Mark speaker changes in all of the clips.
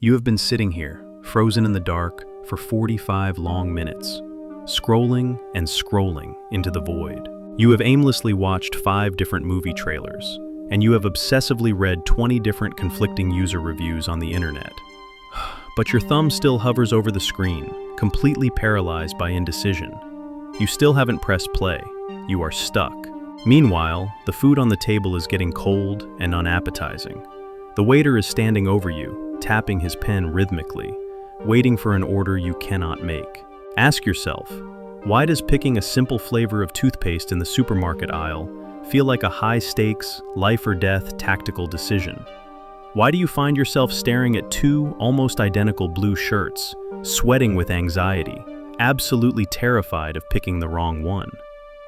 Speaker 1: You have been sitting here, frozen in the dark, for 45 long minutes, scrolling and scrolling into the void. You have aimlessly watched 5 different movie trailers, and you have obsessively read 20 different conflicting user reviews on the internet. But your thumb still hovers over the screen, completely paralyzed by indecision. You still haven't pressed play. You are stuck. Meanwhile, the food on the table is getting cold and unappetizing. The waiter is standing over you, tapping his pen rhythmically, waiting for an order you cannot make. Ask yourself, why does picking a simple flavor of toothpaste in the supermarket aisle feel like a high-stakes, life-or-death tactical decision? Why do you find yourself staring at 2 almost identical blue shirts, sweating with anxiety, absolutely terrified of picking the wrong one?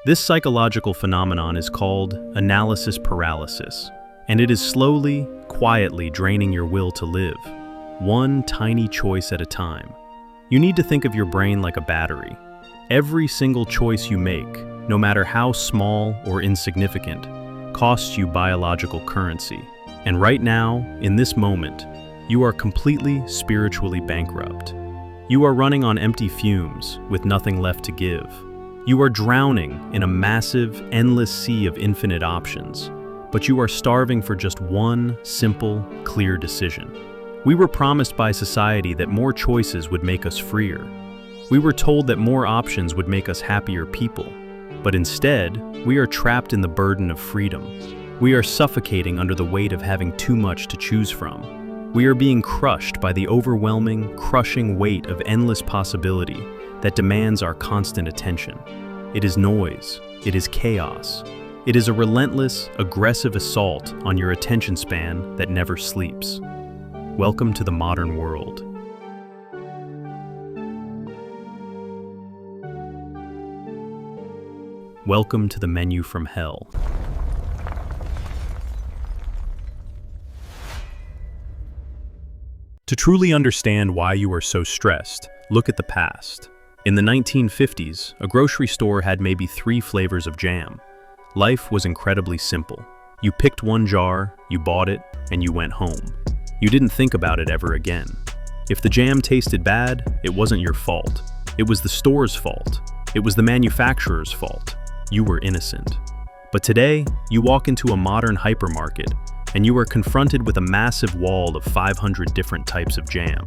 Speaker 1: This psychological phenomenon is called analysis paralysis, and it is slowly, quietly draining your will to live, one tiny choice at a time. You need to think of your brain like a battery. Every single choice you make, no matter how small or insignificant, costs you biological currency. And right now, in this moment, you are completely spiritually bankrupt. You are running on empty fumes with nothing left to give. You are drowning in a massive, endless sea of infinite options, but you are starving for just one simple, clear decision. We were promised by society that more choices would make us freer. We were told that more options would make us happier people, but instead, we are trapped in the burden of freedom. We are suffocating under the weight of having too much to choose from. We are being crushed by the overwhelming, crushing weight of endless possibility that demands our constant attention. It is noise. It is chaos. It is a relentless, aggressive assault on your attention span that never sleeps. Welcome to the modern world. Welcome to the menu from hell. To truly understand why you are so stressed, look at the past. In the 1950s, a grocery store had maybe 3 flavors of jam. Life was incredibly simple. You picked one jar, you bought it, and you went home. You didn't think about it ever again. If the jam tasted bad, it wasn't your fault. It was the store's fault. It was the manufacturer's fault. You were innocent. But today, you walk into a modern hypermarket, and you are confronted with a massive wall of 500 different types of jam.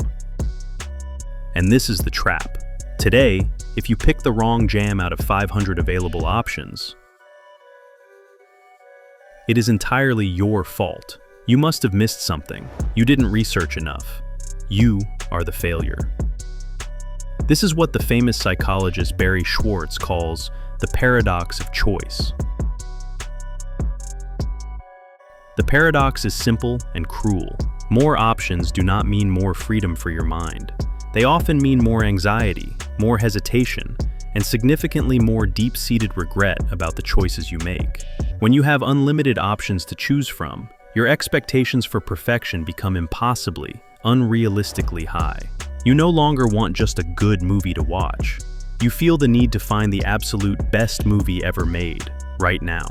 Speaker 1: And this is the trap. Today, if you pick the wrong jam out of 500 available options, it is entirely your fault. You must have missed something. You didn't research enough. You are the failure. This is what the famous psychologist Barry Schwartz calls the paradox of choice. The paradox is simple and cruel. More options do not mean more freedom for your mind. They often mean more anxiety, more hesitation, and significantly more deep-seated regret about the choices you make. When you have unlimited options to choose from, your expectations for perfection become impossibly, unrealistically high. You no longer want just a good movie to watch. You feel the need to find the absolute best movie ever made, right now.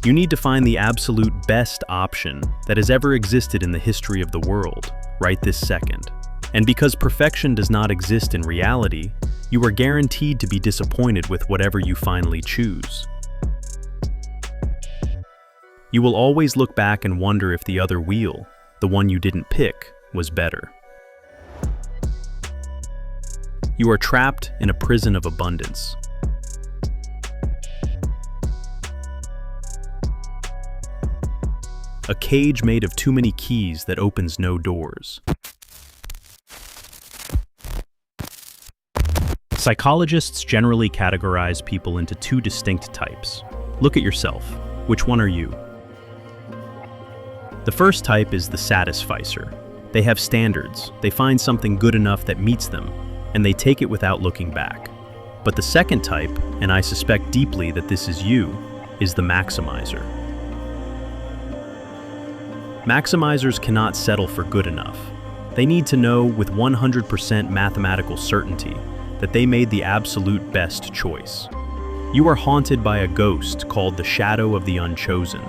Speaker 1: You need to find the absolute best option that has ever existed in the history of the world, right this second. And because perfection does not exist in reality, you are guaranteed to be disappointed with whatever you finally choose. You will always look back and wonder if the other wheel, the one you didn't pick, was better. You are trapped in a prison of abundance. A cage made of too many keys that opens no doors. Psychologists generally categorize people into 2 distinct types. Look at yourself. Which one are you? The first type is the Satisficer. They have standards. They find something good enough that meets them, and they take it without looking back. But the second type, and I suspect deeply that this is you, is the Maximizer. Maximizers cannot settle for good enough. They need to know with 100% mathematical certainty that they made the absolute best choice. You are haunted by a ghost called the shadow of the unchosen.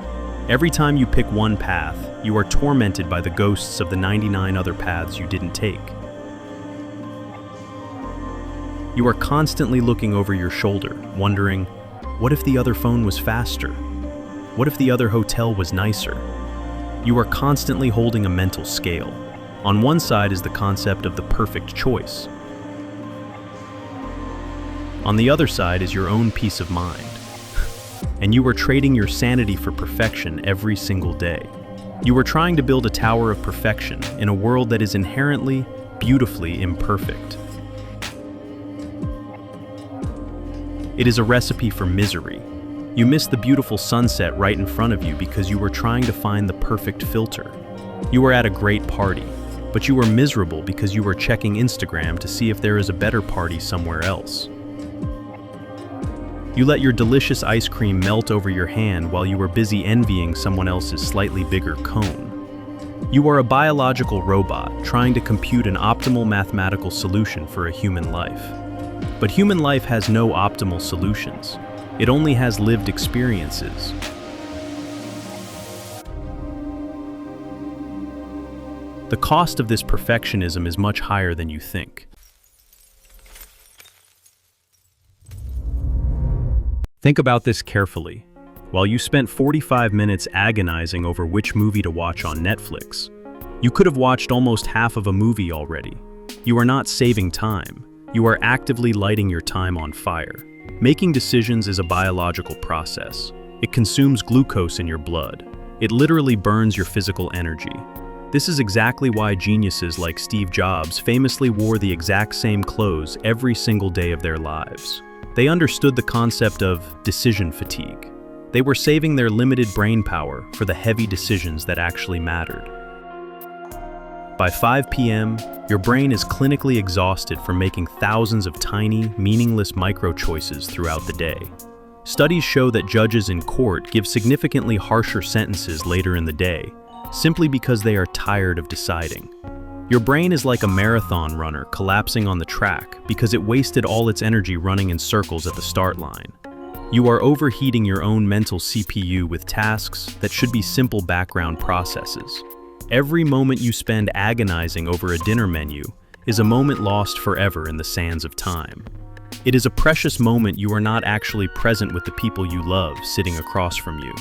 Speaker 1: Every time you pick one path, you are tormented by the ghosts of the 99 other paths you didn't take. You are constantly looking over your shoulder, wondering, what if the other phone was faster? What if the other hotel was nicer? You are constantly holding a mental scale. On one side is the concept of the perfect choice. On the other side is your own peace of mind. And you are trading your sanity for perfection every single day. You are trying to build a tower of perfection in a world that is inherently, beautifully imperfect. It is a recipe for misery. You miss the beautiful sunset right in front of you because you were trying to find the perfect filter. You were at a great party, but you were miserable because you were checking Instagram to see if there is a better party somewhere else. You let your delicious ice cream melt over your hand while you were busy envying someone else's slightly bigger cone. You are a biological robot trying to compute an optimal mathematical solution for a human life. But human life has no optimal solutions. It only has lived experiences. The cost of this perfectionism is much higher than you think. Think about this carefully. While you spent 45 minutes agonizing over which movie to watch on Netflix, you could have watched almost half of a movie already. You are not saving time. You are actively lighting your time on fire. Making decisions is a biological process. It consumes glucose in your blood. It literally burns your physical energy. This is exactly why geniuses like Steve Jobs famously wore the exact same clothes every single day of their lives. They understood the concept of decision fatigue. They were saving their limited brain power for the heavy decisions that actually mattered. By 5 p.m., your brain is clinically exhausted from making thousands of tiny, meaningless micro-choices throughout the day. Studies show that judges in court give significantly harsher sentences later in the day, simply because they are tired of deciding. Your brain is like a marathon runner collapsing on the track because it wasted all its energy running in circles at the start line. You are overheating your own mental CPU with tasks that should be simple background processes. Every moment you spend agonizing over a dinner menu is a moment lost forever in the sands of time. It is a precious moment you are not actually present with the people you love sitting across from you.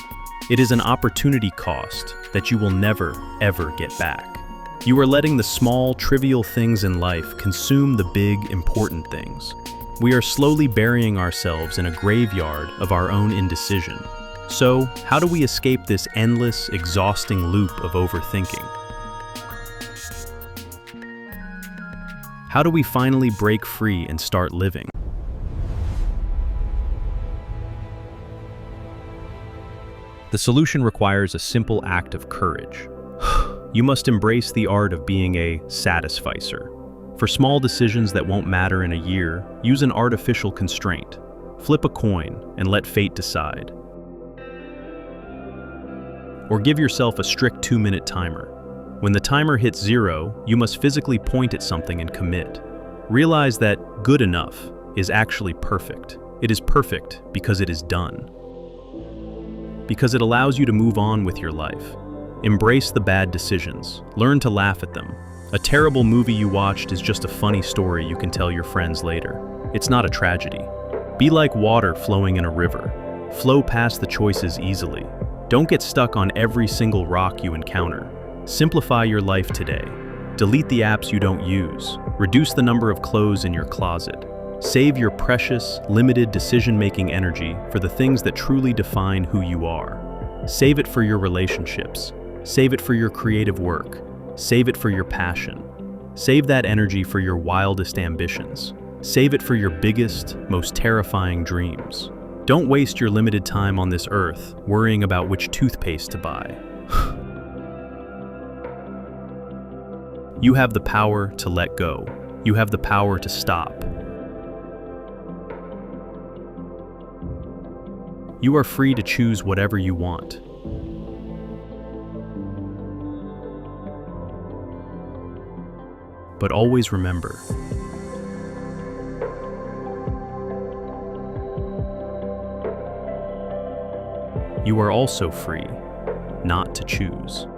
Speaker 1: It is an opportunity cost that you will never, ever get back. You are letting the small, trivial things in life consume the big, important things. We are slowly burying ourselves in a graveyard of our own indecision. So, how do we escape this endless, exhausting loop of overthinking? How do we finally break free and start living? The solution requires a simple act of courage. You must embrace the art of being a Satisficer. For small decisions that won't matter in a year, use an artificial constraint. Flip a coin and let fate decide. Or give yourself a strict 2-minute timer. When the timer hits 0, you must physically point at something and commit. Realize that good enough is actually perfect. It is perfect because it is done. Because it allows you to move on with your life. Embrace the bad decisions. Learn to laugh at them. A terrible movie you watched is just a funny story you can tell your friends later. It's not a tragedy. Be like water flowing in a river. Flow past the choices easily. Don't get stuck on every single rock you encounter. Simplify your life today. Delete the apps you don't use. Reduce the number of clothes in your closet. Save your precious, limited decision-making energy for the things that truly define who you are. Save it for your relationships. Save it for your creative work. Save it for your passion. Save that energy for your wildest ambitions. Save it for your biggest, most terrifying dreams. Don't waste your limited time on this earth worrying about which toothpaste to buy. You have the power to let go. You have the power to stop. You are free to choose whatever you want. But always remember, you are also free not to choose.